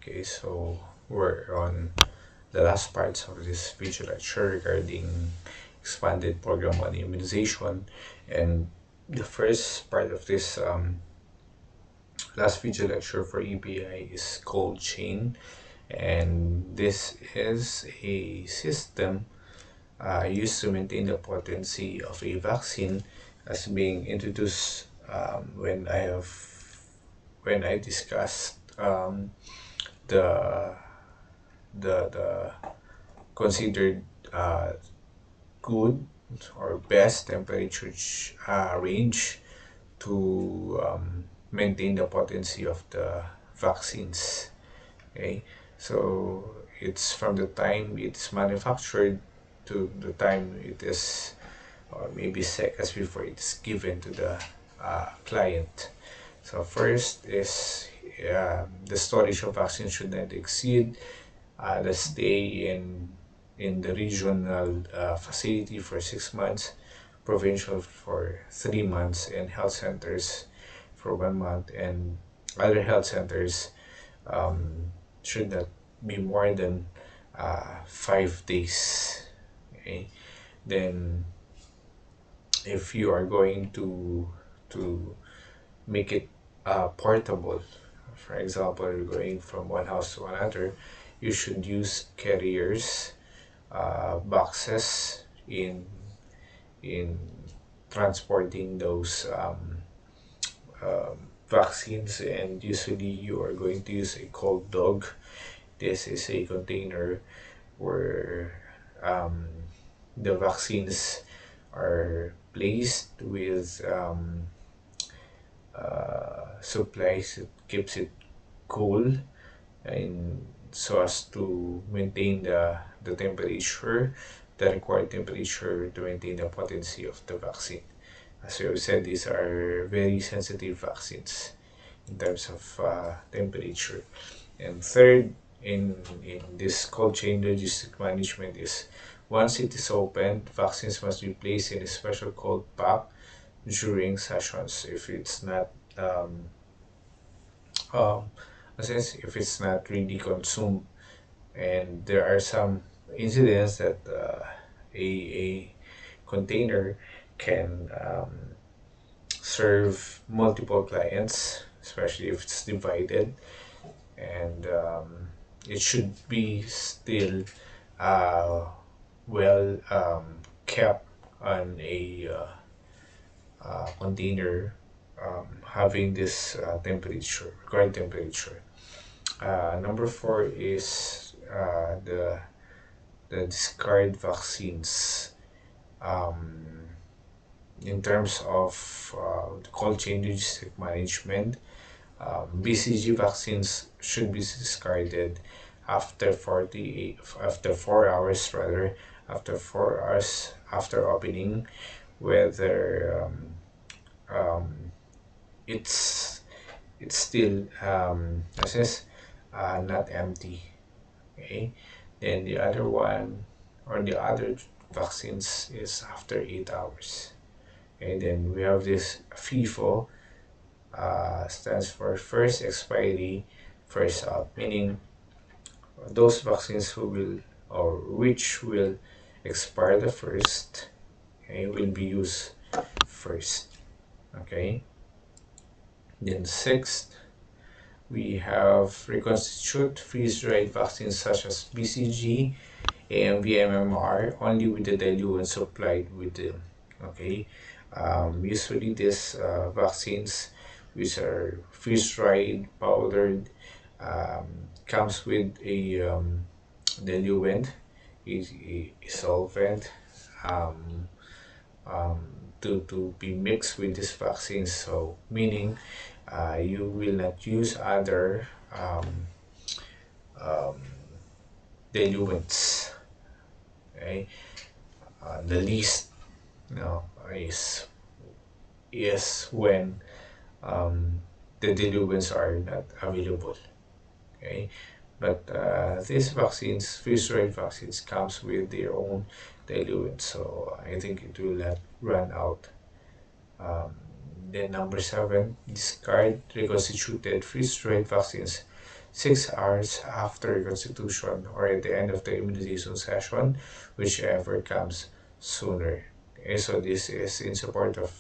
Okay, so we're on the last parts of this video lecture regarding expanded program on immunization, and the first part of this last video lecture for EPI is cold chain, and this is a system used to maintain the potency of a vaccine as being introduced when I discussed the the considered good or best temperature range to maintain the potency of the vaccines. Okay, so it's from the time it's manufactured to the time it is, or maybe seconds before it's given to the client. So first is the storage of vaccine should not exceed the stay in the regional facility for 6 months, provincial for 3 months, and health centers for 1 month, and other health centers should not be more than 5 days. Okay, then if you are going to make it portable, for example, you're going from one house to another, you should use carriers, boxes in transporting those vaccines, and usually you are going to use a cold dog. This is a container where the vaccines are placed with supplies that keeps it cool, and so as to maintain the temperature, the required temperature to maintain the potency of the vaccine. As we have said, these are very sensitive vaccines in terms of temperature. And third, in this cold chain logistic management is, once it is opened, vaccines must be placed in a special cold pack during sessions. If it's not um, if it's not really consumed, and there are some incidents that a container can serve multiple clients, especially if it's divided, and it should be still uh, well kept on a container having this temperature, required temperature. Number four is the discard vaccines. In terms of cold chain logistic management, BCG vaccines should be discarded after 4 hours, rather, after 4 hours after opening, whether it's still not empty. Okay, then the other one, or the other vaccines, is after 8 hours. Okay, then we have this FIFO, stands for first expiry, first out, meaning those vaccines who will, or which will expire the first, okay, will be used first. Okay, then sixth, we have Reconstitute freeze-dried vaccines such as BCG, AMV, MMR, only with the diluent supplied with them. Okay, usually these vaccines, which are freeze-dried, powdered, comes with a diluent, a solvent, um, um, to be mixed with these vaccines. So meaning you will not use other um, diluents. Okay, the least, is when the diluents are not available. Okay, but these vaccines, freeze-dried vaccines, comes with their own diluent, so I think it will not run out. Then number seven, discard reconstituted freeze-dried vaccines 6 hours after Reconstitution or at the end of the immunization session, whichever comes sooner. Okay, so this is in support of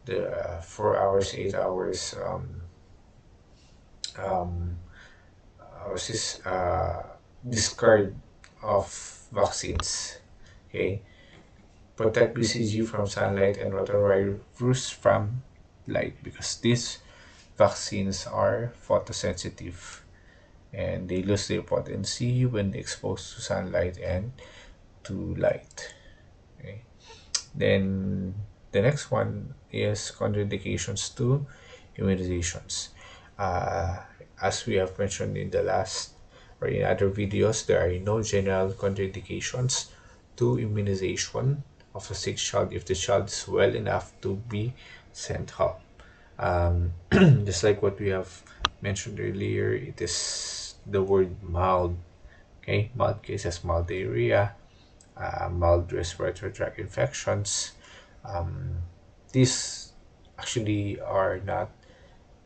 the 4 hours, 8 hours um, was this discard of vaccines. Okay, protect BCG from sunlight and rotavirus from light, because these vaccines are photosensitive and they lose their potency when exposed to sunlight and to light. Okay. Then the next one is contraindications to immunizations. Uh, as we have mentioned in the last or in other videos, there are no general contraindications to immunization of a sick child if the child is well enough to be sent home. Just like what we have mentioned earlier, it is the word mild. Okay, mild cases, mild diarrhea, mild respiratory tract infections. Um, these actually are not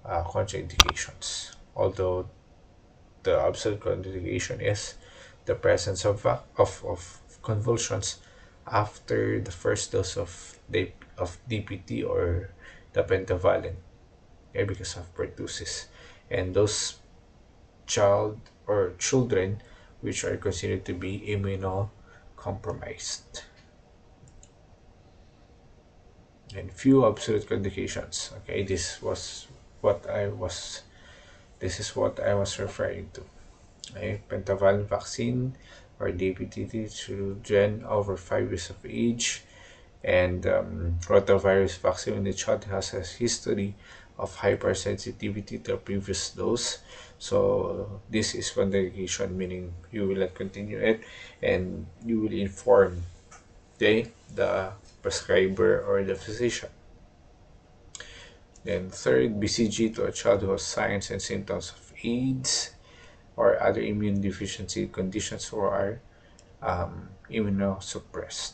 contraindications, although the absolute contraindication is the presence of convulsions after the first dose of DPT or the pentavalent, okay, because of pertussis. And those child or children which are considered to be immunocompromised. And few absolute contraindications. Okay, what I was this is what I was referring to. Okay, pentavalent vaccine or DPT children over 5 years of age, and rotavirus vaccine when the child has a history of hypersensitivity to a previous dose. So this is contraindication, meaning you will not continue it and you will inform the prescriber or the physician. Then third, BCG to a child who has signs and symptoms of AIDS or other immune deficiency conditions who are immunosuppressed.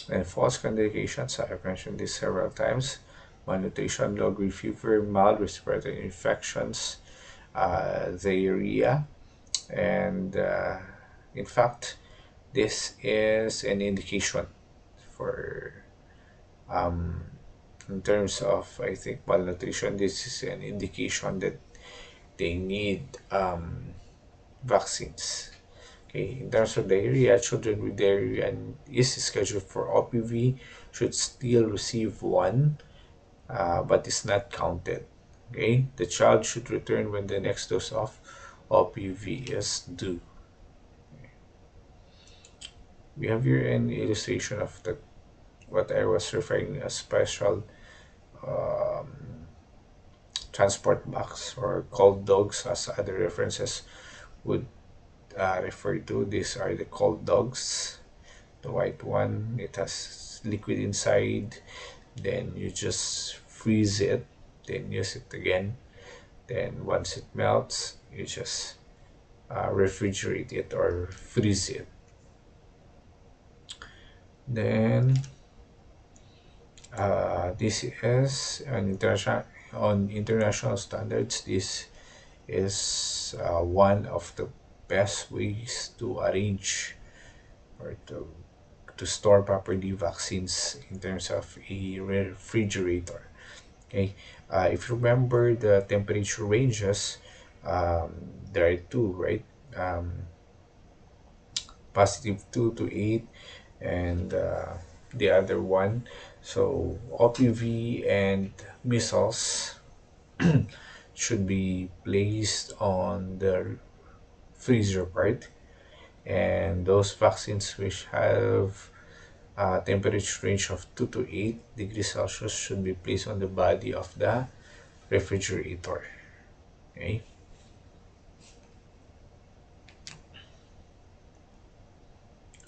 And false contraindications, I have mentioned this several times: malnutrition, low-grade fever, mild respiratory infections, diarrhea, and in fact, this is an indication for, in terms of, I think, malnutrition, this is an indication that they need vaccines. Okay, in terms of diarrhea, children with diarrhea and is scheduled for OPV should still receive one, but it's not counted. Okay, the child should return when the next dose of OPV is due. We have here an illustration of the what I was referring as special transport box or cold dogs, as other references would refer to. These are the cold dogs. The white one, it has liquid inside. Then you just freeze it, then use it again. Then once it melts, you just refrigerate it or freeze it. Then this is an international standards. This is one of the best ways to arrange or to store properly vaccines in terms of a refrigerator. Okay, if you remember the temperature ranges, there are two, right? Positive 2 to 8, and the other one. So OPV and measles should be placed on the freezer part, and those vaccines which have a temperature range of 2 to 8 degrees Celsius should be placed on the body of the refrigerator. Okay.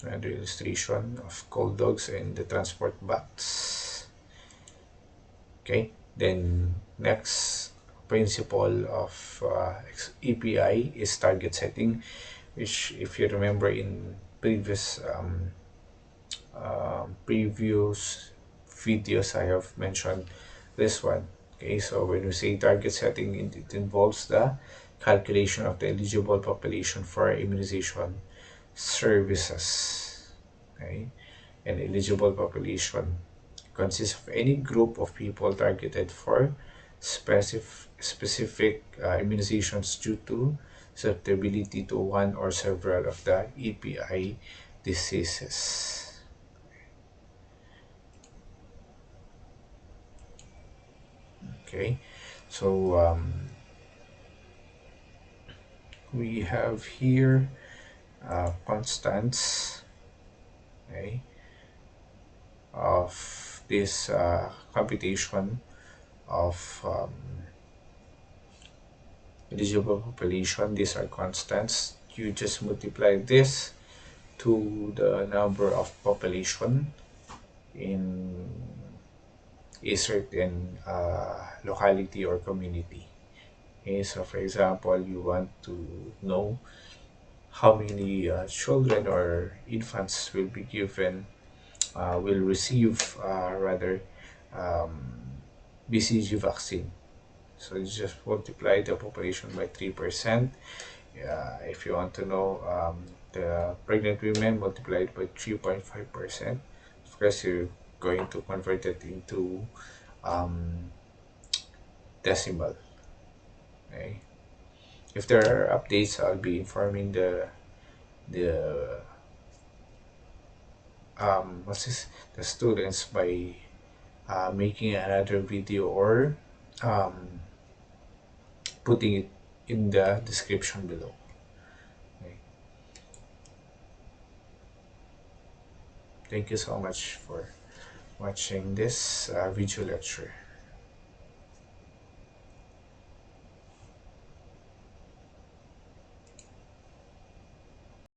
Another illustration of cold dogs and the transport box. Okay. Then next principle of EPI is target setting, which, if you remember in previous videos, I have mentioned this one. Okay, so when we say target setting, it involves the calculation of the eligible population for immunization services. Okay, an eligible population consists of any group of people targeted for specific immunizations due to susceptibility to one or several of the EPI diseases. Okay, so we have here constants, okay, of this computation of eligible population. These are constants. You just multiply this to the number of population in a certain locality or community. Okay, so for example, you want to know how many children or infants will be given, will receive rather um, BCG vaccine. So you just multiply the population by 3%. If you want to know the pregnant women multiplied by 3.5%, of course you're going to convert it into um, decimal. Okay? If there are updates, I'll be informing the what's this, the students by making another video or um, putting it in the description below. Okay? Thank you so much for watching this video lecture.